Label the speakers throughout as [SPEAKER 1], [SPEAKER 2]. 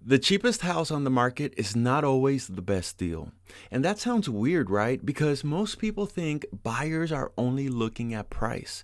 [SPEAKER 1] The cheapest house on the market is not always the best deal. And that sounds weird, right? Because most people think buyers are only looking at price.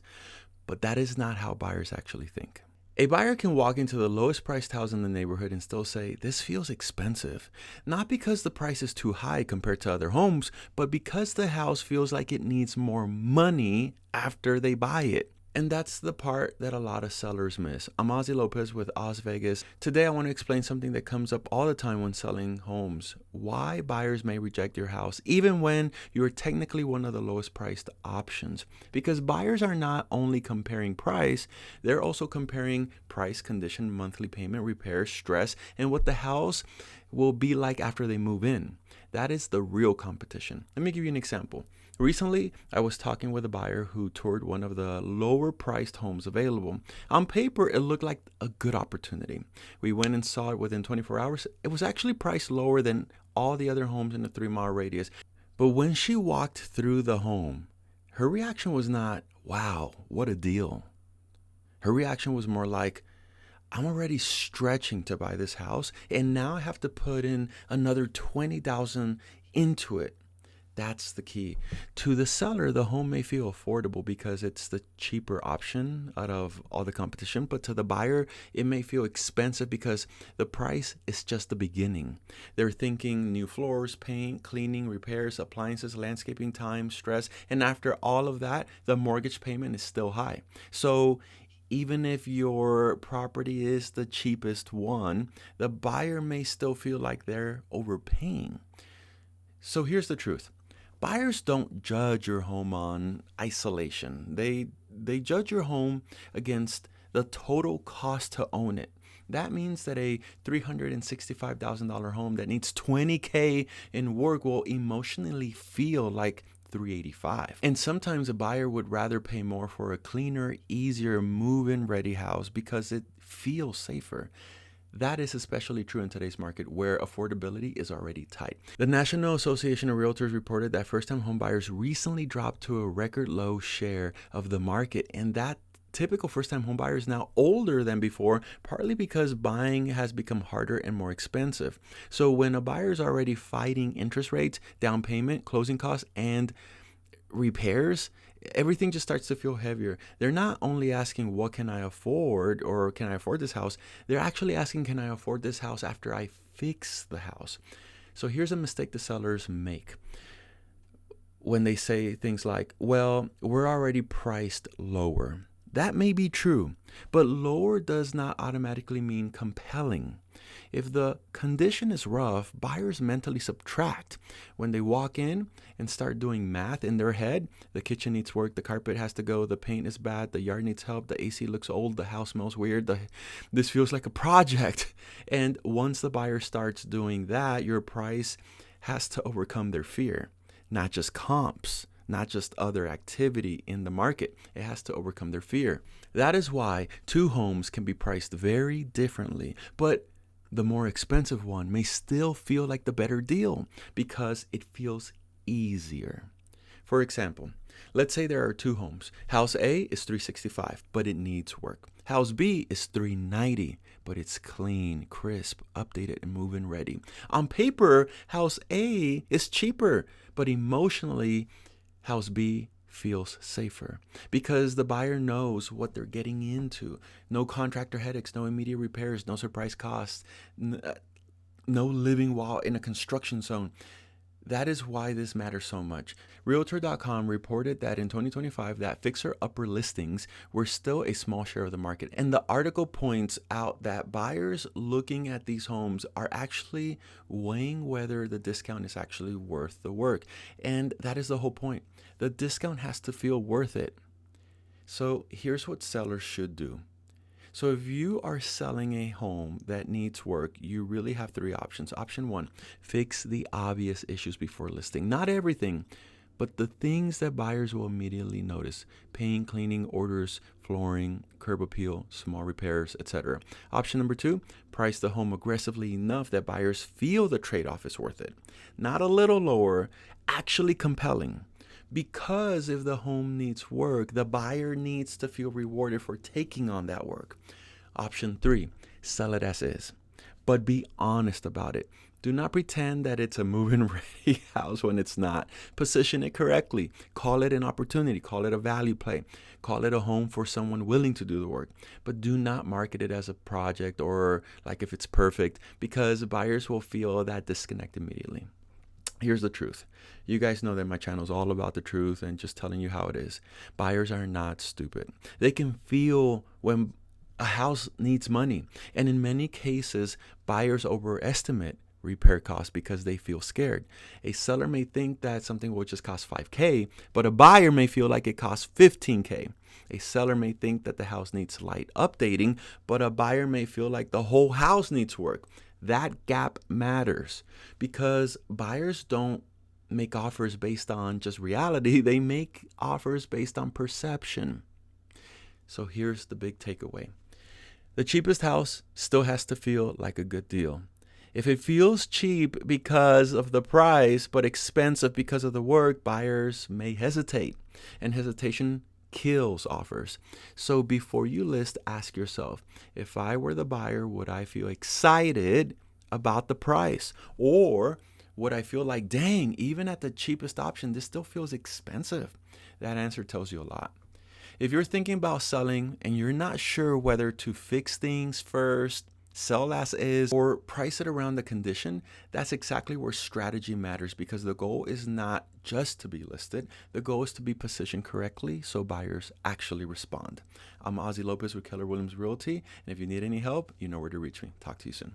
[SPEAKER 1] But that is not how buyers actually think. A buyer can walk into the lowest priced house in the neighborhood and still say, this feels expensive. Not because the price is too high compared to other homes, but because the house feels like it needs more money after they buy it. And that's the part that a lot of sellers miss. I'm Ozzy Lopez with Oz Vegas. Today I want to explain something that comes up all the time when selling homes. Why buyers may reject your house even when you're technically one of the lowest priced options. Because buyers are not only comparing price, they're also comparing price, condition, monthly payment, repairs, stress, and what the house will be like after they move in. That is the real competition. Let me give you an example. Recently, I was talking with a buyer who toured one of the lower priced homes available. On paper, it looked like a good opportunity. We went and saw it within 24 hours. It was actually priced lower than all the other homes in the 3 mile radius. But when she walked through the home, her reaction was not, wow, what a deal. Her reaction was more like, I'm already stretching to buy this house, and now I have to put in another $20,000 into it. That's the key. To the seller, the home may feel affordable because it's the cheaper option out of all the competition, but to the buyer, it may feel expensive because the price is just the beginning. They're thinking new floors, paint, cleaning, repairs, appliances, landscaping, time, stress, and after all of that, the mortgage payment is still high. So even if your property is the cheapest one, the buyer may still feel like they're overpaying. So here's the truth. Buyers don't judge your home on isolation. They judge your home against the total cost to own it. That means that a $365,000 home that needs 20K in work will emotionally feel like 385. And sometimes a buyer would rather pay more for a cleaner, easier move-in ready house because it feels safer. That is especially true in today's market where affordability is already tight. The National Association of Realtors reported that first-time homebuyers recently dropped to a record low share of the market, and that typical first-time homebuyer is now older than before, partly because buying has become harder and more expensive. So when a buyer is already fighting interest rates, down payment, closing costs, and repairs, everything just starts to feel heavier. They're not only asking, what can I afford, or can I afford this house? They're actually asking, can I afford this house after I fix the house? So here's a mistake the sellers make when they say things like, well, we're already priced lower. That may be true, but lower does not automatically mean compelling. If the condition is rough, buyers mentally subtract. When they walk in and start doing math in their head, the kitchen needs work, the carpet has to go, the paint is bad, the yard needs help, the AC looks old, the house smells weird, this feels like a project. And once the buyer starts doing that, your price has to overcome their fear, not just comps, not just other activity in the market. It has to overcome their fear. That is why two homes can be priced very differently, but the more expensive one may still feel like the better deal because it feels easier. For example, let's say there are two homes. House A is 365, but it needs work. House B is 390, but it's clean, crisp, updated, and move-in ready. On paper, House A is cheaper, but emotionally, House B feels safer because the buyer knows what they're getting into. No contractor headaches, no immediate repairs, no surprise costs, no living while in a construction zone. That is why this matters so much. Realtor.com reported that in 2025, that fixer-upper listings were still a small share of the market. And the article points out that buyers looking at these homes are actually weighing whether the discount is actually worth the work. And that is the whole point. The discount has to feel worth it. So here's what sellers should do. So if you are selling a home that needs work, you really have three options. Option one, fix the obvious issues before listing. Not everything, but the things that buyers will immediately notice: paint, cleaning, orders, flooring, curb appeal, small repairs, etc. Option number two, price the home aggressively enough that buyers feel the trade-off is worth it. Not a little lower, actually compelling. Because if the home needs work, the buyer needs to feel rewarded for taking on that work. Option three, sell it as is. but be honest about it. Do not pretend that it's a move-in ready house when it's not. Position it correctly. Call it an opportunity. Call it a value play. Call it a home for someone willing to do the work. But do not market it as a project or like if it's perfect, because buyers will feel that disconnect immediately. Here's the truth. You guys know that my channel is all about the truth and just telling you how it is. Buyers are not stupid. They can feel when a house needs money. And in many cases, buyers overestimate repair costs because they feel scared. A seller may think that something will just cost $5K, but a buyer may feel like it costs $15K. A seller may think that the house needs light updating, but a buyer may feel like the whole house needs work. That gap matters because buyers don't make offers based on just reality. They make offers based on perception. So here's the big takeaway. The cheapest house still has to feel like a good deal. If it feels cheap because of the price, but expensive because of the work, buyers may hesitate, and hesitation kills offers. So before you list, ask yourself, if I were the buyer, would I feel excited about the price? Or would I feel like, dang, even at the cheapest option, this still feels expensive? That answer tells you a lot. If you're thinking about selling and you're not sure whether to fix things first, sell as is, or price it around the condition, that's exactly where strategy matters, because the goal is not just to be listed. The goal is to be positioned correctly so buyers actually respond. I'm Ozzy Lopez with Keller Williams Realty, and if you need any help, you know where to reach me. Talk to you soon.